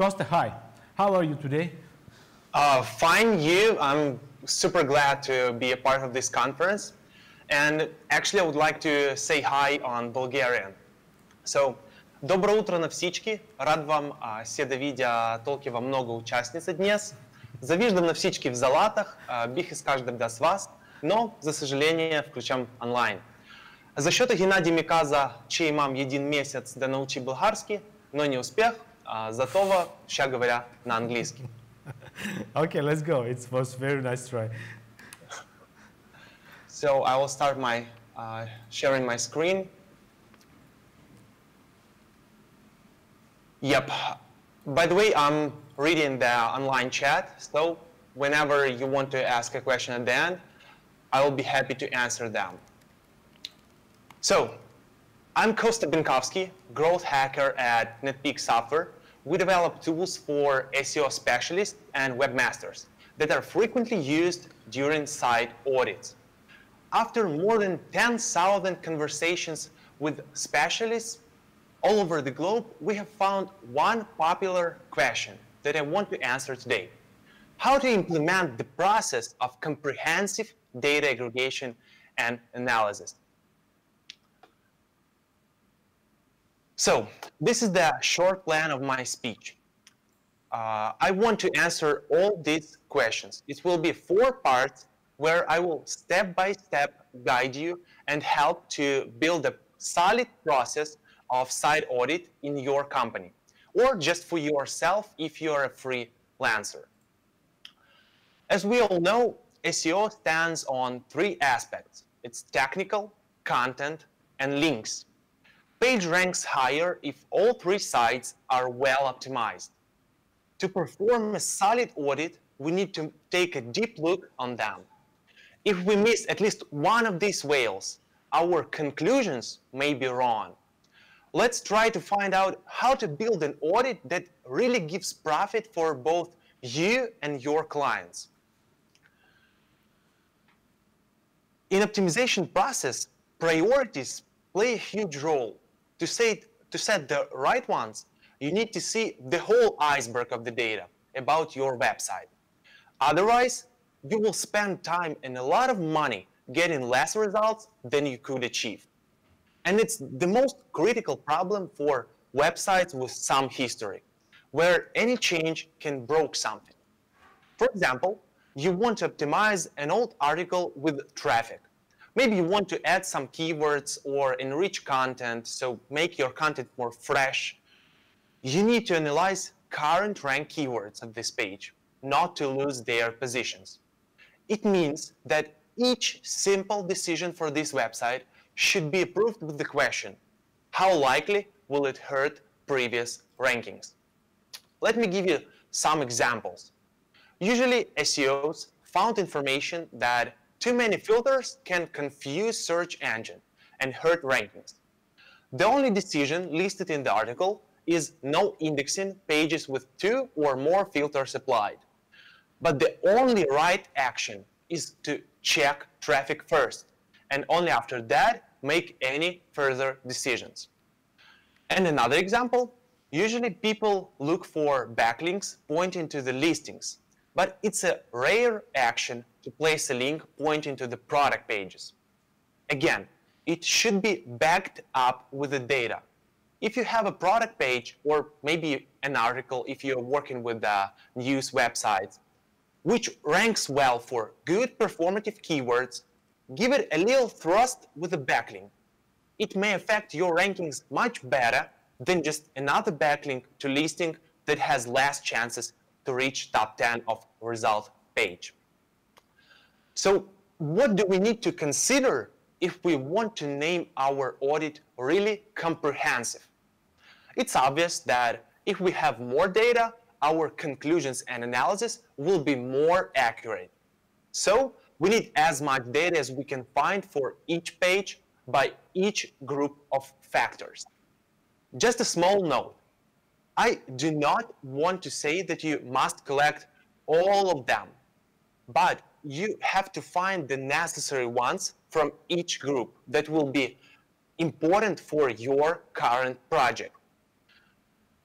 Kosta, hi. How are you today? Fine, you. I'm super glad to be a part of this conference. And actually, I would like to say hi on Bulgarian. So, добро утро на всички. Радвам се да видя толкова много участници днес. Завиждам на всички в залатах. Бих искал да бъда с вас, но, за съжаление, включам онлайн. Защото Геннадий ми каза, че имам един месец да научи български, но не успях. Затова ще говоря на английски. Okay, let's go. It was very nice try. So I will start my sharing my screen. Yep. By the way, I'm reading the online chat, so whenever you want to ask a question at the end, I will be happy to answer them. So, I'm Kosta Bankovski, growth hacker at Netpeak Software. We develop tools for SEO specialists and webmasters that are frequently used during site audits. After more than 10,000 conversations with specialists all over the globe, we have found one popular question that I want to answer today. How to implement the process of comprehensive data aggregation and analysis. So, this is the short plan of my speech. I want to answer all these questions. It will be 4 parts where I will step-by-step guide you and help to build a solid process of site audit in your company, or just for yourself if you're a freelancer. As we all know, SEO stands on 3 aspects. It's technical, content, and links. Page ranks higher if all 3 sites are well optimized. To perform a solid audit, we need to take a deep look on them. If we miss at least one of these whales, our conclusions may be wrong. Let's try to find out how to build an audit that really gives profit for both you and your clients. In optimization process, priorities play a huge role. To set the right ones, you need to see the whole iceberg of the data about your website. Otherwise, you will spend time and a lot of money getting less results than you could achieve. And it's the most critical problem for websites with some history, where any change can break something. For example, you want to optimize an old article with traffic. Maybe you want to add some keywords or enrich content, so make your content more fresh. You need to analyze current rank keywords of this page, not to lose their positions. It means that each simple decision for this website should be approved with the question, how likely will it hurt previous rankings? Let me give you some examples. Usually SEOs found information that too many filters can confuse search engine and hurt rankings. The only decision listed in the article is no indexing pages with 2 or more filters applied. But the only right action is to check traffic first, and only after that make any further decisions. And another example, usually people look for backlinks pointing to the listings, but it's a rare action to place a link pointing to the product pages. Again, it should be backed up with the data. If you have a product page, or maybe an article if you're working with news websites, which ranks well for good performative keywords, give it a little thrust with a backlink. It may affect your rankings much better than just another backlink to listing that has less chances to reach top 10 of result page. So what do we need to consider if we want to name our audit really comprehensive? It's obvious that if we have more data, our conclusions and analysis will be more accurate. So we need as much data as we can find for each page by each group of factors. Just a small note. I do not want to say that you must collect all of them, but you have to find the necessary ones from each group that will be important for your current project.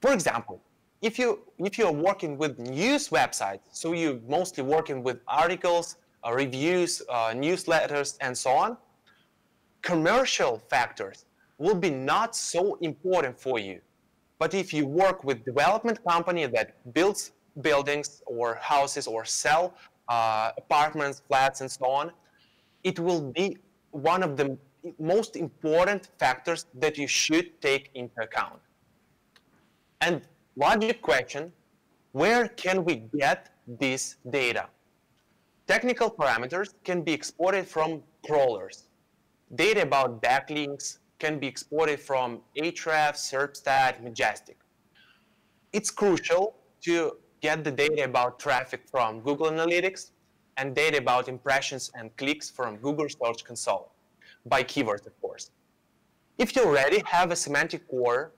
For example, if you're working with news websites, so you're mostly working with articles, reviews, newsletters, and so on, commercial factors will be not so important for you. But if you work with development company that builds buildings or houses or sell apartments, flats, and so on, it will be one of the most important factors that you should take into account. And logic question, where can we get this data? Technical parameters can be exported from crawlers. Data about backlinks can be exported from Ahrefs, Serpstat, Majestic. It's crucial to get the data about traffic from Google Analytics and data about impressions and clicks from Google Search Console, by keywords, of course. If you already have a semantic core,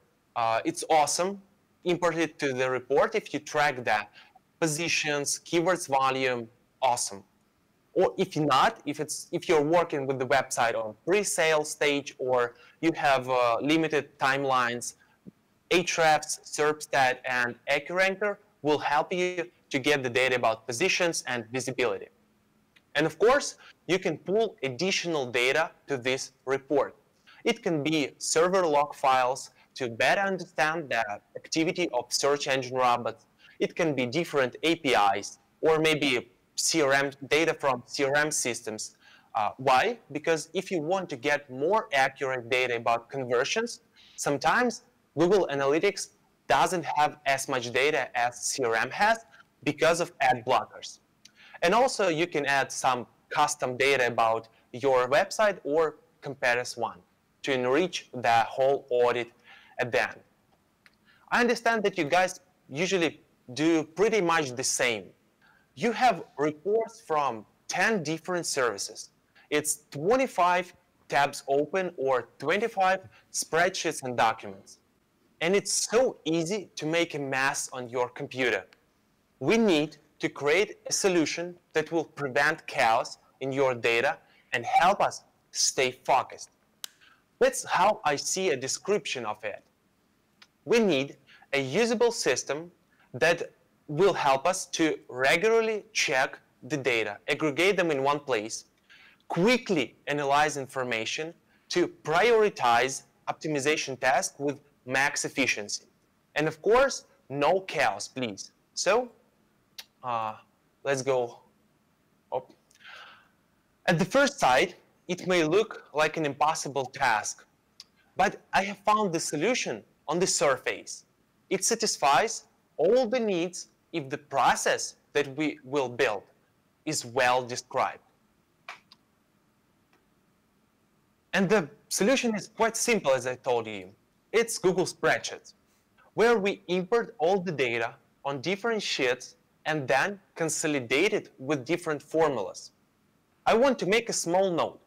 it's awesome. Import it to the report. If you track the positions, keywords volume, awesome. Or if not, if you're working with the website on pre-sale stage or you have limited timelines, Ahrefs, Serpstat, and AccuRanker will help you to get the data about positions and visibility. And of course, you can pull additional data to this report. It can be server log files to better understand the activity of search engine robots. It can be different APIs or maybe CRM data from CRM systems. Why? Because if you want to get more accurate data about conversions, sometimes Google Analytics doesn't have as much data as CRM has because of ad blockers. And also you can add some custom data about your website or competitors one to enrich the whole audit at the end. I understand that you guys usually do pretty much the same. You have reports from 10 different services. It's 25 tabs open or 25 spreadsheets and documents. And it's so easy to make a mess on your computer. We need to create a solution that will prevent chaos in your data and help us stay focused. That's how I see a description of it. We need a usable system that will help us to regularly check the data, aggregate them in one place, quickly analyze information to prioritize optimization tasks with max efficiency. And of course, no chaos, please. So, let's go up. At the first sight, it may look like an impossible task, but I have found the solution on the surface. It satisfies all the needs if the process that we will build is well described. And the solution is quite simple, as I told you. It's Google Spreadsheets, where we import all the data on different sheets and then consolidate it with different formulas. I want to make a small note.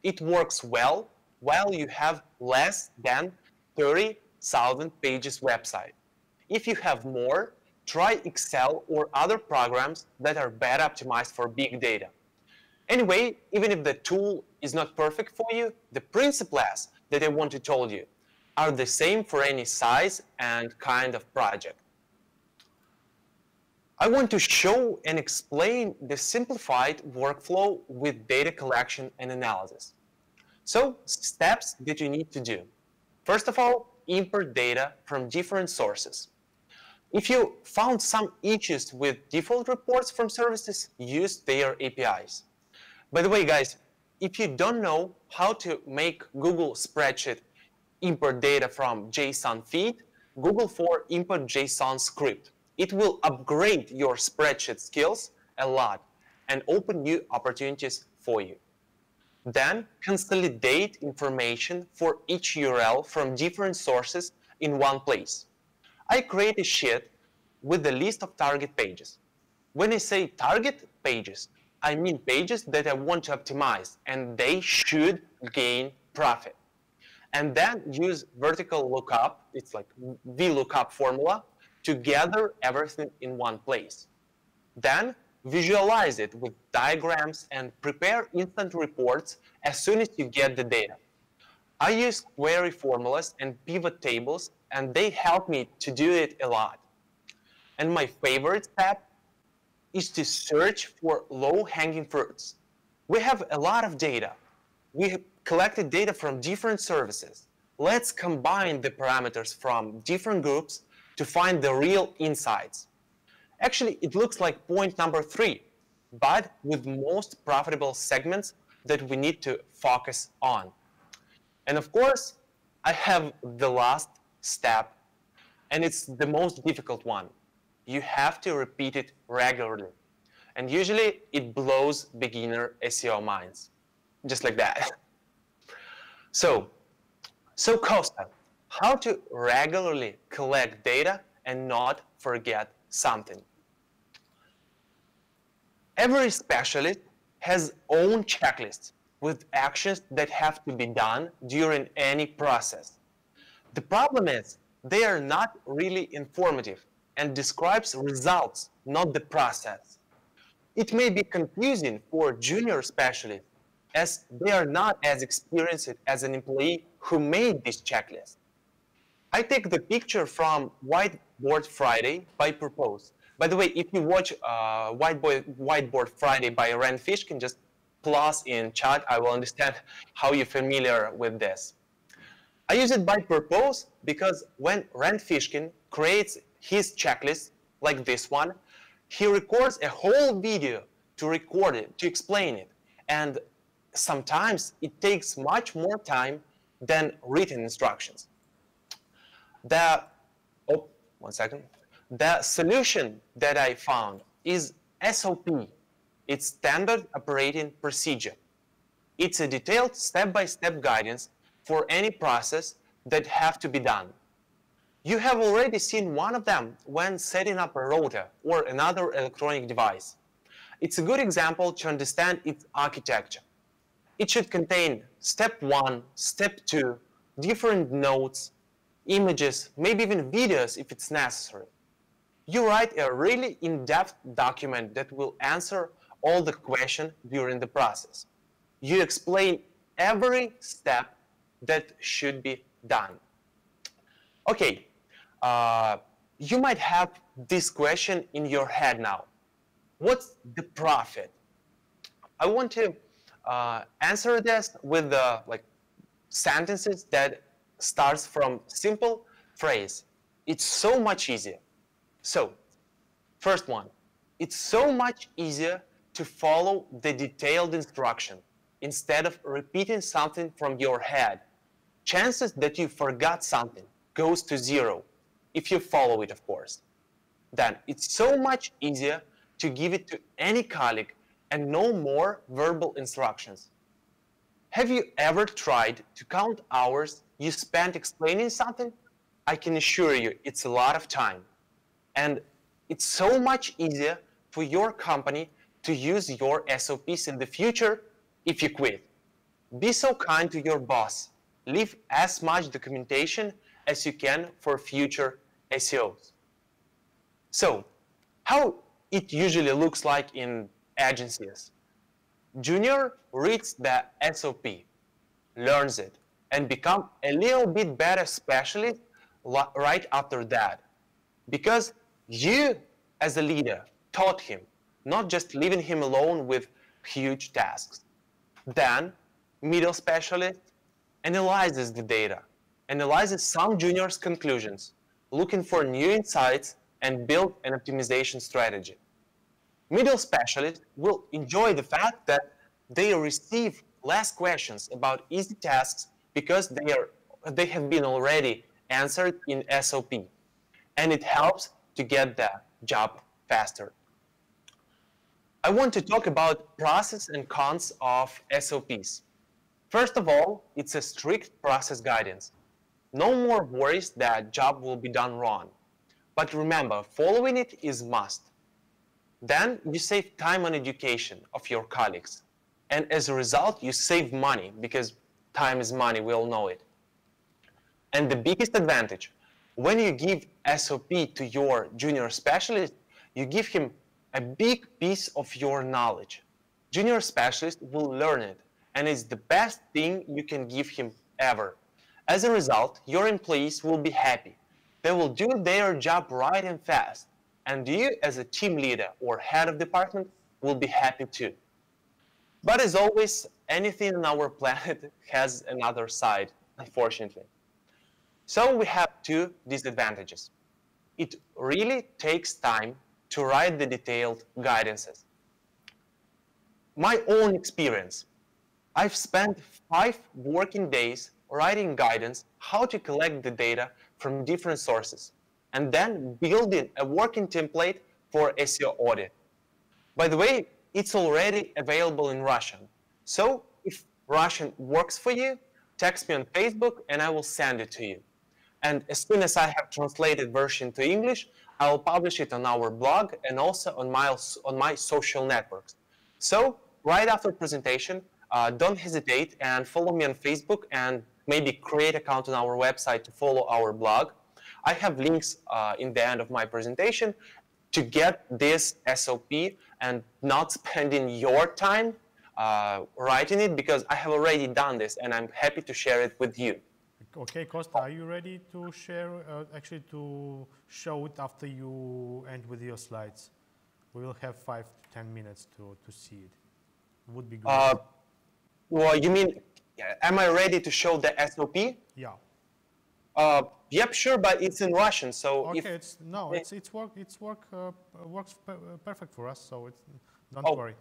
It works well while you have less than 30,000 pages website. If you have more, try Excel or other programs that are better optimized for big data. Anyway, even if the tool is not perfect for you, the principles that I want to tell you are the same for any size and kind of project. I want to show and explain the simplified workflow with data collection and analysis. So, steps that you need to do. First of all, import data from different sources. If you found some issues with default reports from services, use their APIs. By the way, guys, if you don't know how to make Google Spreadsheet import data from JSON feed, Google for import JSON script. It will upgrade your spreadsheet skills a lot and open new opportunities for you. Then consolidate information for each URL from different sources in one place. I create a sheet with a list of target pages. When I say target pages, I mean pages that I want to optimize and they should gain profit. And then use vertical lookup, it's like VLOOKUP formula, to gather everything in one place. Then visualize it with diagrams and prepare instant reports as soon as you get the data. I use query formulas and pivot tables, and they help me to do it a lot. And my favorite step is to search for low-hanging fruits. We have a lot of data. We have collected data from different services. Let's combine the parameters from different groups to find the real insights. Actually, it looks like point number 3, but with most profitable segments that we need to focus on. And of course, I have the last step, and it's the most difficult one. You have to repeat it regularly. And usually it blows beginner SEO minds, just like that. So Kosta, how to regularly collect data and not forget something? Every specialist has own checklists with actions that have to be done during any process. The problem is they are not really informative and describes results, not the process. It may be confusing for junior specialists as they are not as experienced as an employee who made this checklist. I take the picture from Whiteboard Friday by Purpose. By the way, if you watch Whiteboard Friday by Rand Fishkin, just plus in chat, I will understand how you're familiar with this. I use it by purpose because when Rand Fishkin creates his checklist, like this one, he records a whole video to record it, to explain it. And sometimes it takes much more time than written instructions. The solution that I found is SOP. It's Standard Operating Procedure. It's a detailed step-by-step guidance for any process that have to be done. You have already seen one of them when setting up a router or another electronic device. It's a good example to understand its architecture. It should contain step 1, step 2, different notes, images, maybe even videos if it's necessary. You write a really in-depth document that will answer all the questions during the process. You explain every step that should be done. Okay, you might have this question in your head now. What's the profit? I want to answer this with sentences that starts from simple phrase. It's so much easier. So, first one, it's so much easier to follow the detailed instruction instead of repeating something from your head. Chances that you forgot something goes to 0 if you follow it, of course. Then it's so much easier to give it to any colleague and no more verbal instructions. Have you ever tried to count hours you spent explaining something? I can assure you it's a lot of time. And it's so much easier for your company to use your SOPs in the future if you quit. Be so kind to your boss. Leave as much documentation as you can for future SEOs. So, how it usually looks like in agencies. Junior reads the SOP, learns it, and becomes a little bit better specialist right after that. Because you, as a leader, taught him, not just leaving him alone with huge tasks. Then, middle specialist analyzes the data, analyzes some juniors' conclusions, looking for new insights and build an optimization strategy. Middle specialists will enjoy the fact that they receive less questions about easy tasks because they have been already answered in SOP, and it helps to get the job faster. I want to talk about pros and cons of SOPs. First of all, it's a strict process guidance. No more worries that job will be done wrong. But remember, following it is must. Then you save time on education of your colleagues. And as a result, you save money because time is money, we all know it. And the biggest advantage, when you give SOP to your junior specialist, you give him a big piece of your knowledge. Junior specialist will learn it, and it's the best thing you can give him ever. As a result, your employees will be happy. They will do their job right and fast, and you as a team leader or head of department will be happy too. But as always, anything on our planet has another side, unfortunately. So we have two disadvantages. It really takes time to write the detailed guidances. My own experience, I've spent 5 working days writing guidance how to collect the data from different sources, and then building a working template for SEO audit. By the way, it's already available in Russian. So if Russian works for you, text me on Facebook and I will send it to you. And as soon as I have translated version to English, I will publish it on our blog and also on my social networks. So right after presentation, don't hesitate and follow me on Facebook and maybe create an account on our website to follow our blog. I have links in the end of my presentation to get this SOP and not spending your time writing it, because I have already done this and I'm happy to share it with you. Okay, Kosta, are you ready to share, actually to show it after you end with your slides? We will have 5 to 10 minutes to see it. Would be great. Well, you mean, am I ready to show the SOP? Yeah. Yep, sure, but it's in Russian, so okay, if works perfect for us, so don't oh, worry.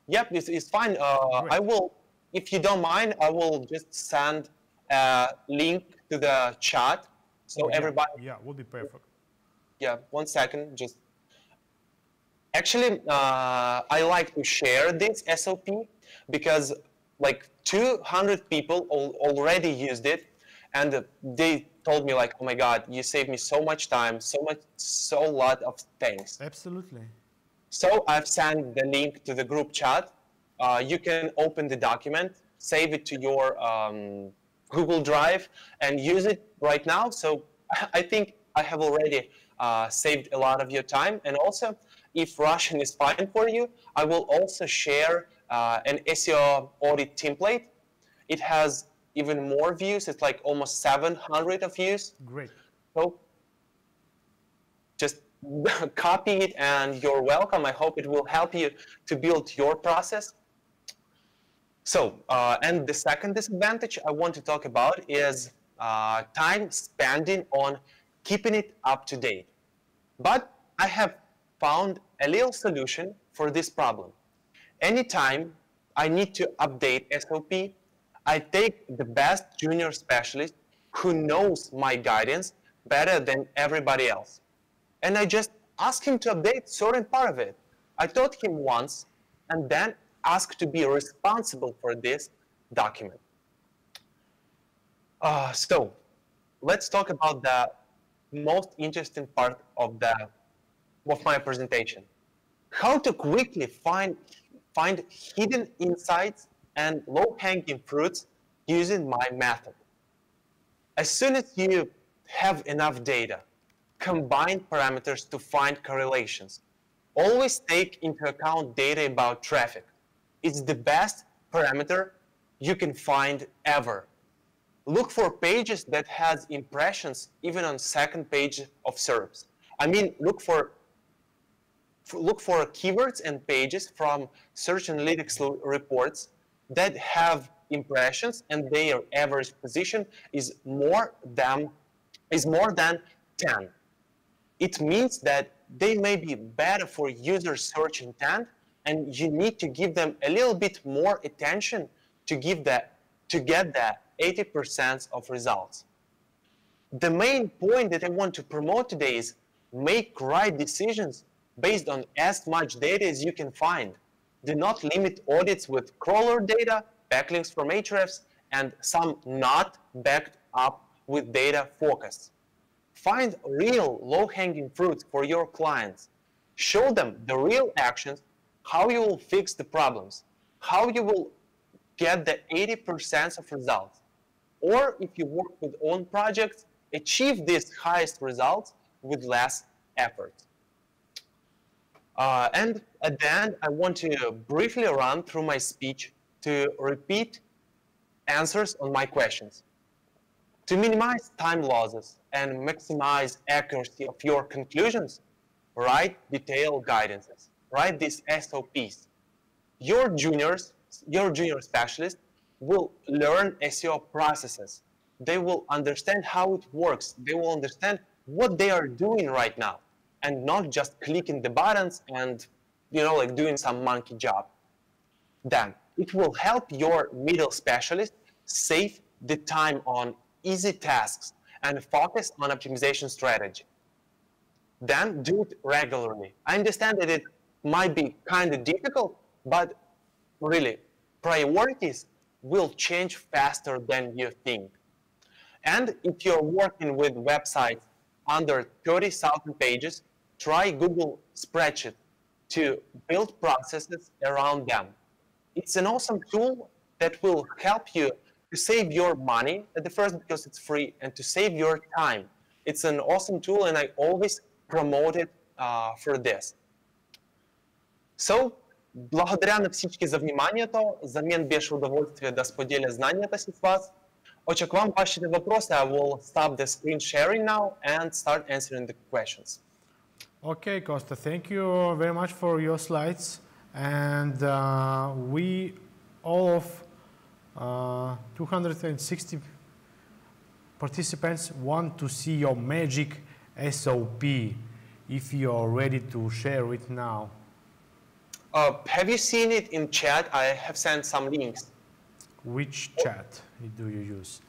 Yep, it's fine. I will, if you don't mind, I will just send a link to the chat, so everybody. Yeah, would be perfect. Yeah, 1 second, just. Actually, I like to share this SOP because like 200 people already used it, and they told me like, oh my God, you saved me so much time, so lot of things. Absolutely. So I've sent the link to the group chat. You can open the document, save it to your Google Drive, and use it right now. So I think I have already saved a lot of your time. And also, if Russian is fine for you, I will also share an SEO audit template. It has even more views. It's like almost 700 of views. Great. So just copy it and you're welcome. I hope it will help you to build your process. So, and the second disadvantage I want to talk about is time spending on keeping it up to date. But I have found a little solution for this problem. Anytime I need to update SOP, I take the best junior specialist who knows my guidance better than everybody else. And I just ask him to update certain part of it. I taught him once and then asked to be responsible for this document. So let's talk about the most interesting part of my presentation. How to quickly find hidden insights and low-hanging fruits using my method. As soon as you have enough data, combine parameters to find correlations. Always take into account data about traffic. It's the best parameter you can find ever. Look for pages that has impressions even on second page of SERPs. I mean, look for keywords and pages from search analytics reports that have impressions and their average position is more than 10. It means that they may be better for user search intent, and you need to give them a little bit more attention to get that 80% of results. The main point that I want to promote today is make right decisions based on as much data as you can find. Do not limit audits with crawler data, backlinks from Ahrefs, and some not backed up with data forecasts. Find real low-hanging fruits for your clients. Show them the real actions, how you will fix the problems, how you will get the 80% of results. Or if you work with own projects, achieve these highest results with less effort. And at the end, I want to briefly run through my speech to repeat answers on my questions. To minimize time losses and maximize accuracy of your conclusions, write detailed guidances, write these SOPs. Your junior specialists will learn SEO processes. They will understand how it works. They will understand what they are doing right now, and not just clicking the buttons and, like doing some monkey job. Then it will help your middle specialist save the time on easy tasks and focus on optimization strategy. Then do it regularly. I understand that it might be kind of difficult, but really, priorities will change faster than you think. And if you're working with websites under 30,000 pages, try Google Spreadsheet to build processes around them. It's an awesome tool that will help you to save your money at the first because it's free, and to save your time. It's an awesome tool, and I always promote it for this. So, благодаря на всички за вниманието. За мен беше удоволствие да споделя знанията си с вас. Очаквам вашите въпроси. I will stop the screen sharing now and start answering the questions. Okay, Kosta, thank you very much for your slides. And we, all of 260 participants, want to see your magic SOP. If you are ready to share it now. Have you seen it in chat? I have sent some links. Which chat do you use?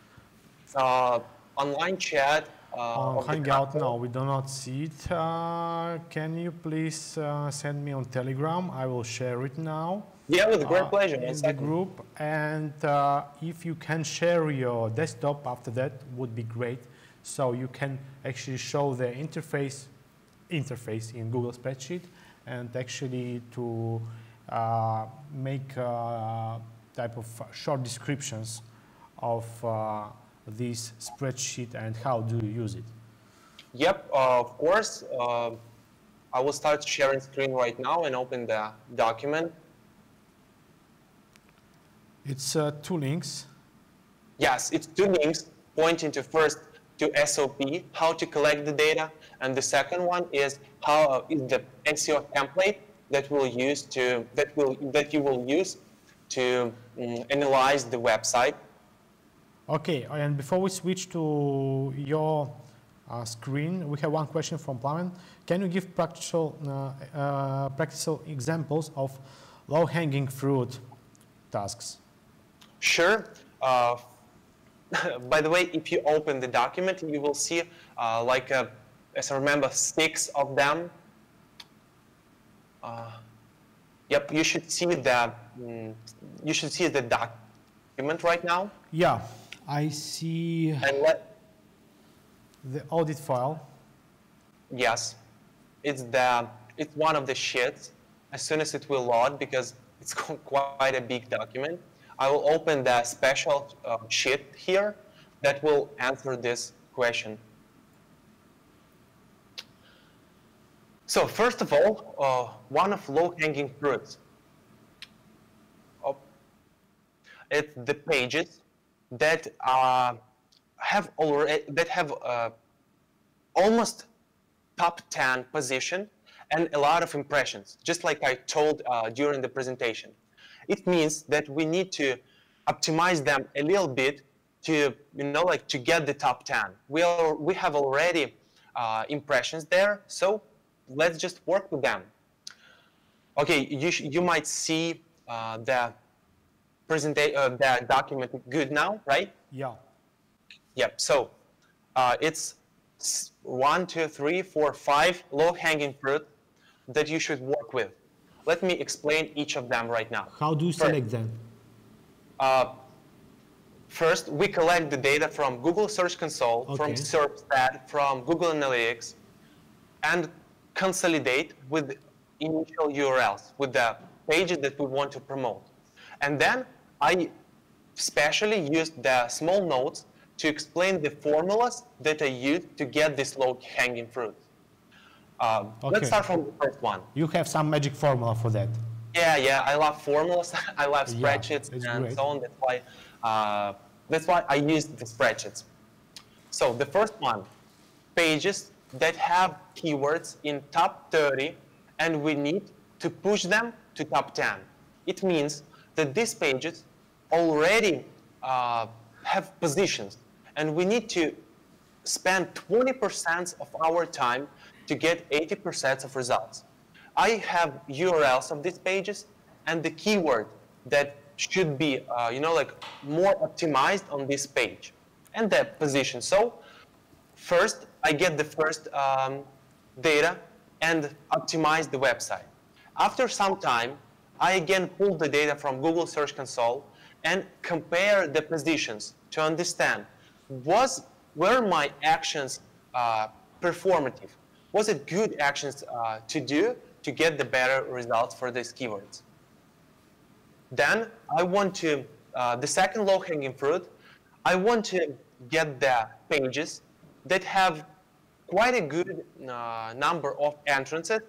Online chat. On Hangout, no, we do not see it. Can you please send me on Telegram? I will share it now. Yeah, with great pleasure. In the group. And if you can share your desktop after that, would be great. So you can actually show the interface in Google Spreadsheet, and actually to make type of short descriptions of this spreadsheet and how do you use it. Yep, of course. I will start sharing screen right now and open the document. It's two links. Yes, it's two links pointing to first to SOP, how to collect the data, and the second one is how is the SEO template that you will use to analyze the website. Okay, and before we switch to your screen, we have one question from Plamen. Can you give practical examples of low-hanging fruit tasks? Sure. By the way, if you open the document, you will see as I remember, 6 of them. Yep, you should see the document right now. Yeah, I see the audit file. Yes, it's one of the sheets. As soon as it will load, because it's quite a big document, I will open the special sheet here that will answer this question. So first of all, one of low-hanging fruits. It's the pages that have almost top 10 position and a lot of impressions, just like I told during the presentation. It means that we need to optimize them a little bit to, to get the top 10. We have already impressions there, so let's just work with them. Okay, you might see the document good now, right? Yeah. Yep. So it's 1, 2, 3, 4, 5 low-hanging fruit that you should work with. Let me explain each of them right now. How do you select them? First, we collect the data from Google Search Console, from SERP from Google Analytics, and consolidate with initial URLs, with the pages that we want to promote. And then I specially used the small notes to explain the formulas that I used to get this low-hanging fruit. Let's start from the first one. You have some magic formula for that. Yeah, I love formulas. I love spreadsheets and great. So on. That's why I used the spreadsheets. So the first one, pages that have keywords in top 30, and we need to push them to top 10. It means that these pages already have positions, and we need to spend 20% of our time to get 80% of results. I have URLs of these pages and the keyword that should be, more optimized on this page and the position. So first, I get the first data and optimize the website. After some time, I again pull the data from Google Search Console and compare the positions to understand, were my actions performative? Was it good actions to do to get the better results for these keywords? Then I want to, the second low-hanging fruit, I want to get the pages that have quite a good number of entrances,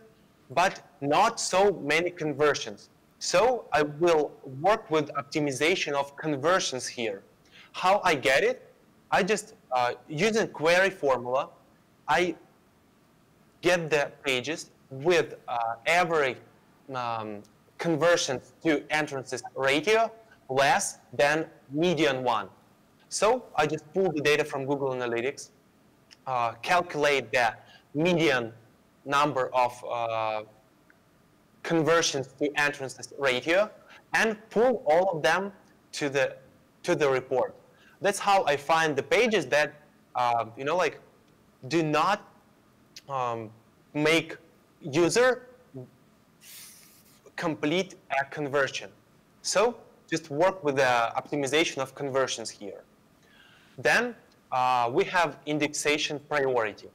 but not so many conversions. So I will work with optimization of conversions here. How I get it? I just, using query formula, I get the pages with every conversions to entrances ratio less than median one. So I just pull the data from Google Analytics, calculate the median number of conversions to entrances ratio, and pull all of them to the report. That's how I find the pages that do not make user complete a conversion. So just work with the optimization of conversions here. Then we have indexation priority.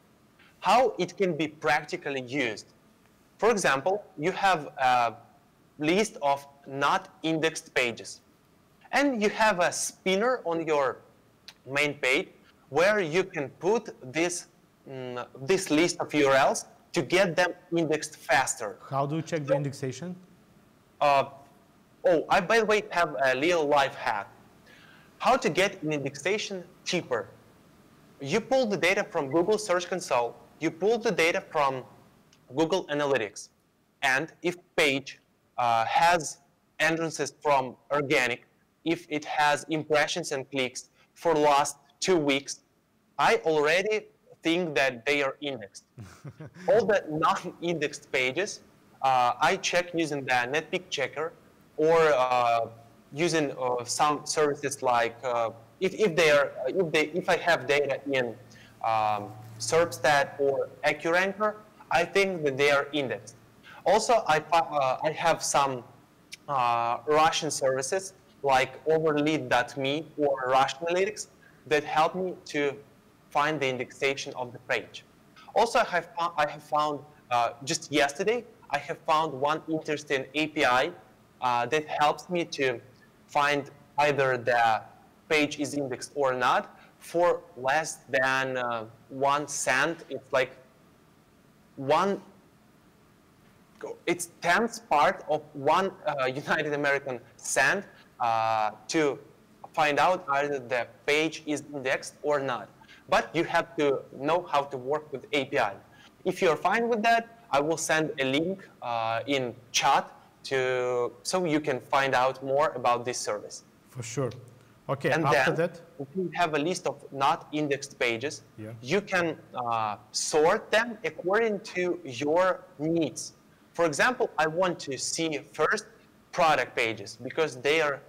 How it can be practically used. For example, you have a list of not indexed pages. And you have a spinner on your main page where you can put this list of URLs to get them indexed faster. How do you check the indexation? I, by the way, have a little life hack. How to get an indexation cheaper. You pull the data from Google Search Console, you pull the data from Google Analytics, and if page has entrances from organic, if it has impressions and clicks for the last 2 weeks, I already think that they are indexed. All the non-indexed pages, I check using the Netpeak checker or using some services like if I have data in SERPstat or AccuRanker, I think that they are indexed. Also, I have some Russian services like overlead.me or Russian Analytics that help me to find the indexation of the page. Also, I have found just yesterday, I have found one interesting API that helps me to find either the page is indexed or not for less than 1 cent. It's like it's 10th part of 1 United American cent to find out either the page is indexed or not. But you have to know how to work with API. If you're fine with that, I will send a link in chat so you can find out more about this service. For sure. Okay, and after then, that? if you have a list of not indexed pages, Yeah. you can sort them according to your needs. For example, I want to see first product pages because they are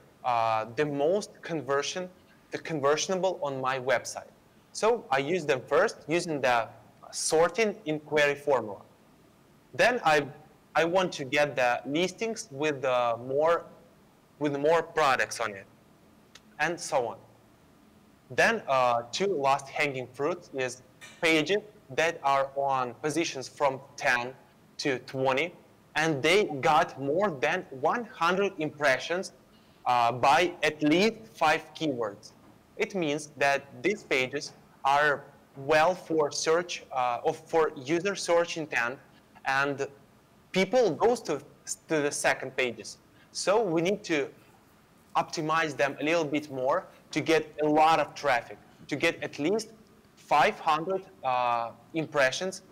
the most conversionable on my website. So I use them first using the sorting in query formula. Then I want to get the listings with more products on it, and so on. Then 2 last hanging fruits is pages that are on positions from 10 to 20, and they got more than 100 impressions by at least 5 keywords. It means that these pages are well for search or for user search intent, and people goes to the second pages. So we need to optimize them a little bit more to get a lot of traffic, to get at least 500 impressions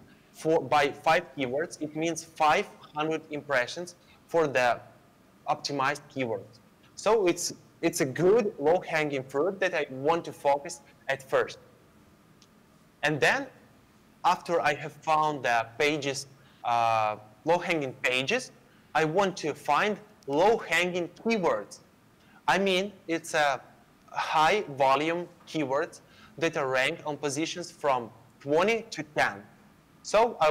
by 5 keywords. It means 500 impressions for the optimized keywords. So it's a good low-hanging fruit that I want to focus at first. And then, after I have found the pages, low-hanging pages, I want to find low-hanging keywords. I mean, it's a high-volume keywords that are ranked on positions from 20 to 10. So I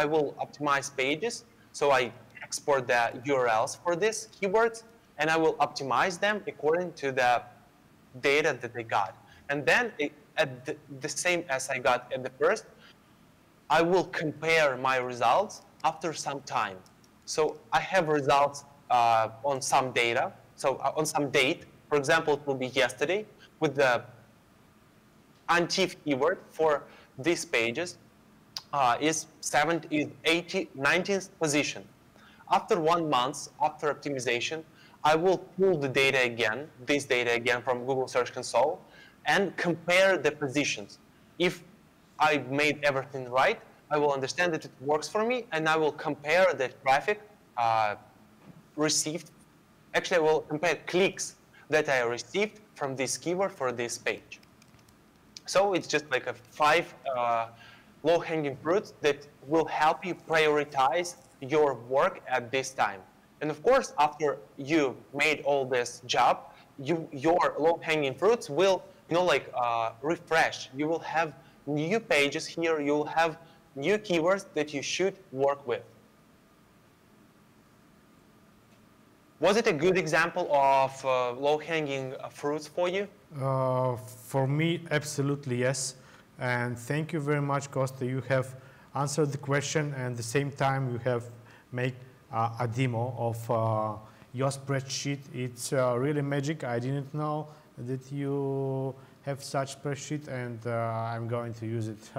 will optimize pages. So I export the URLs for these keywords, and I will optimize them according to the data that I got. And then, at the same as I got at the first, I will compare my results after some time. So I have results on some data, so on some date. For example, it will be yesterday with the untitled keyword for these pages is 19th position. After 1 month, after optimization, I will pull the data again, this data again from Google Search Console, and compare the positions. If I made everything right, I will understand that it works for me, and I will compare the traffic received. Actually, I will compare clicks that I received from this keyword for this page. So it's just like a 5 low-hanging fruits that will help you prioritize your work at this time. And of course, after you made all this job, your low-hanging fruits will, refresh. You will have new pages here. You will have new keywords that you should work with. Was it a good example of low-hanging fruits for you? For me, absolutely yes. And thank you very much, Kosta. You have answered the question, and at the same time, you have made a demo of your spreadsheet. It's really magic. I didn't know that you have such spreadsheet, and I'm going to use it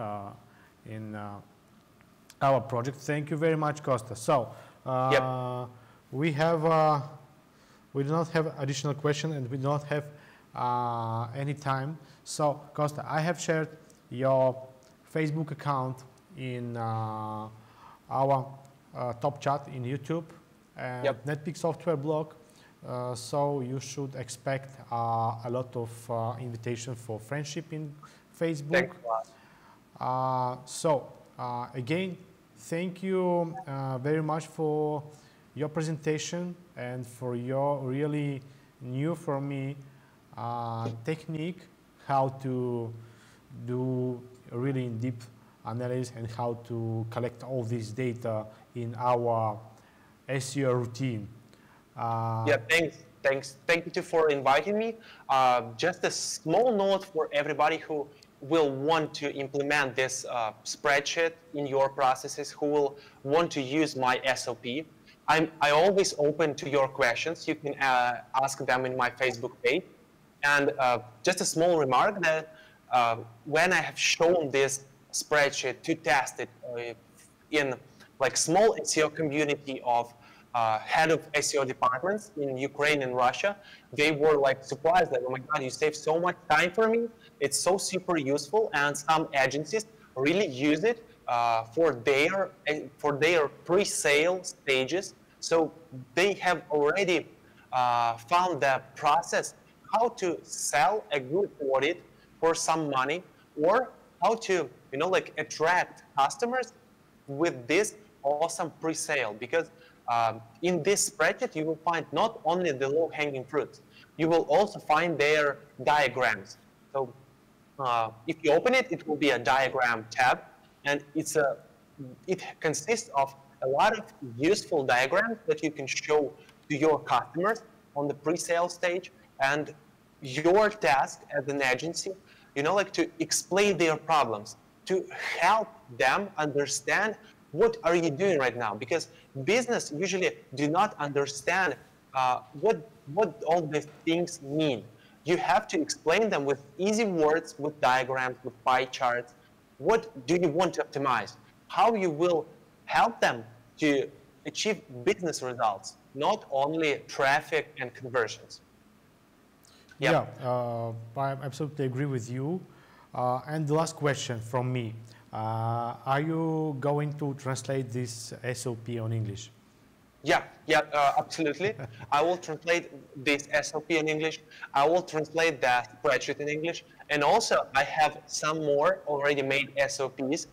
in our project. Thank you very much, Kosta. So Yep. we do not have additional question, and we do not have any time. So Kosta, I have shared your Facebook account in our top chat in YouTube and Yep. Netpeak Software blog. So you should expect a lot of invitation for friendship in Facebook. Thanks a lot. Again, thank you very much for your presentation and for your really new for me technique how to do really in-depth analysis and how to collect all this data in our SEO routine. Yeah, thanks. Thank you for inviting me. Just a small note for everybody who will want to implement this spreadsheet in your processes, who will want to use my SOP. I always open to your questions. You can ask them in my Facebook page. And just a small remark that when I have shown this spreadsheet to test it in like small SEO community of head of SEO departments in Ukraine and Russia, they were like surprised that, oh my God, you saved so much time for me. It's so super useful, and some agencies really use it for their pre-sale stages. So they have already found the process how to sell a good audit for some money, or how to attract customers with this awesome pre-sale. Because in this spreadsheet, you will find not only the low-hanging fruits, you will also find their diagrams. So if you open it, it will be a diagram tab, and it consists of a lot of useful diagrams that you can show to your customers on the pre-sale stage. And your task as an agency, to explain their problems, to help them understand what are you doing right now, because business usually do not understand what all these things mean. You have to explain them with easy words, with diagrams, with pie charts. What do you want to optimize? How you will help them to achieve business results, not only traffic and conversions. Yeah, I absolutely agree with you. And the last question from me. Are you going to translate this SOP on English? Yeah, absolutely. I will translate this SOP in English. I will translate that spreadsheet in English. And also, I have some more already made SOPs.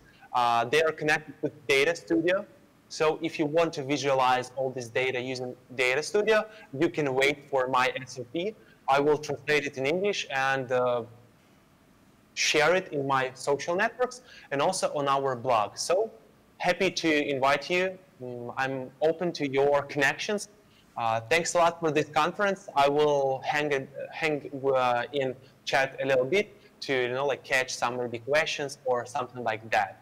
They are connected with Data Studio. So if you want to visualize all this data using Data Studio, you can wait for my SOP. I will translate it in English and share it in my social networks and also on our blog. So happy to invite you. I'm open to your connections. Thanks a lot for this conference. I will hang in chat a little bit to catch some maybe questions or something like that.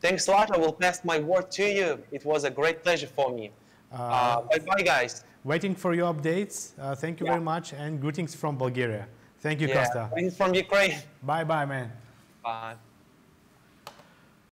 Thanks a lot. I will pass my word to you. It was a great pleasure for me. Bye-bye, guys. Waiting for your updates. Thank you very much, and greetings from Bulgaria. Thank you, Kosta. Greetings from Ukraine. Bye-bye, man. Bye.